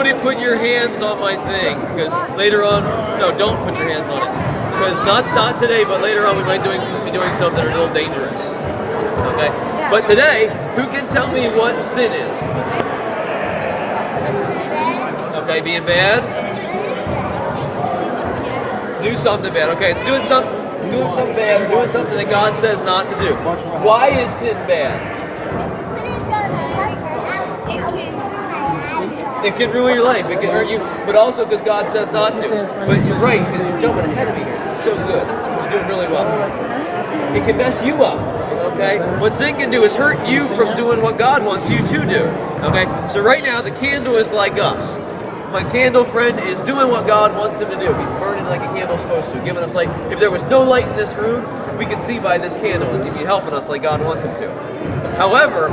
Nobody put your hands on my thing, because later on, no, don't put your hands on it. Because not today, but later on we might be doing something a little dangerous. Okay? Yeah. But today, who can tell me what sin is? Okay, being bad? Do something bad. Okay, it's doing something bad or doing something that God says not to do. Why is sin bad? It can ruin your life. It can hurt you, but also because God says not to. But you're right, because you're jumping ahead of me here. It's so good. You're doing really well. It can mess you up. Okay? What sin can do is hurt you from doing what God wants you to do. Okay? So right now, the candle is like us. My candle friend is doing what God wants him to do. He's burning like a candle's supposed to, giving us light. If there was no light in this room, we could see by this candle, and he'd be helping us like God wants him to. However,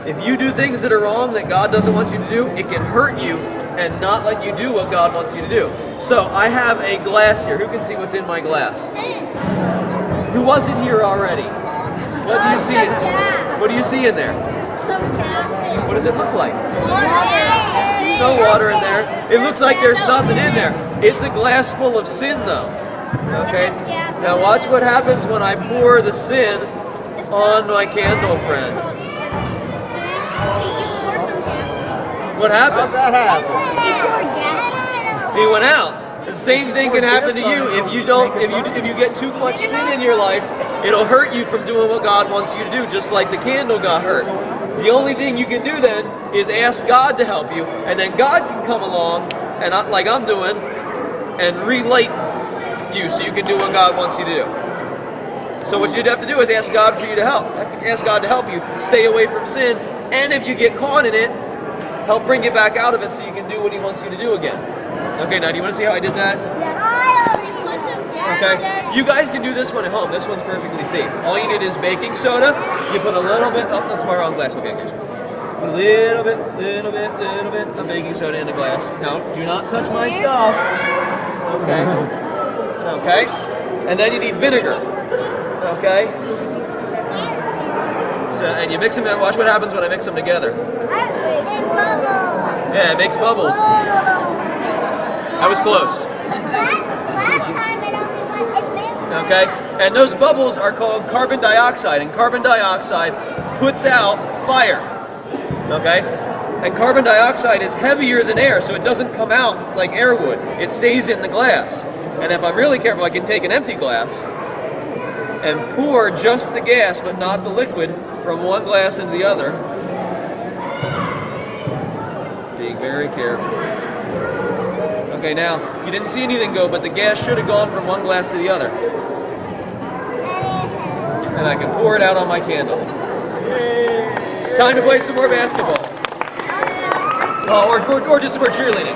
if you do things that are wrong that God doesn't want you to do, it can hurt you and not let you do what God wants you to do. So I have a glass here. Who can see what's in my glass? Who wasn't here already? What do you see? What do you see in there? What does it look like? There's no water in there. It looks like there's nothing in there. It's a glass full of sin, though. Okay? Now watch what happens when I pour the sin on my candle friend. What happened? How'd that happen? He went out. The same thing can happen to you if you get too much sin in your life. It'll hurt you from doing what God wants you to do, just like the candle got hurt. The only thing you can do then is ask God to help you, and then God can come along and like I'm doing and relight you so you can do what God wants you to do. So what you'd have to do is ask God for you to help. Ask God to help you stay away from sin, and if you get caught in it, help bring you back out of it so you can do what He wants you to do again. Okay, now do you want to see how I did that? Okay, you guys can do this one at home. This one's perfectly safe. All you need is baking soda. You put a little bit, oh, that's my wrong glass. Okay, a little bit of baking soda in the glass. Now, do not touch my stuff. Okay, and then you need vinegar. Okay, so, and you mix them in. Watch what happens when I mix them together. Yeah, it makes bubbles. I was close. Okay, and those bubbles are called carbon dioxide, and carbon dioxide puts out fire. Okay, and carbon dioxide is heavier than air, so it doesn't come out like air would. It stays in the glass. And if I'm really careful, I can take an empty glass and pour just the gas, but not the liquid, from one glass into the other. Being very careful. Okay, now, you didn't see anything go, but the gas should have gone from one glass to the other. And I can pour it out on my candle. Time to play some more basketball. Or just some more cheerleading.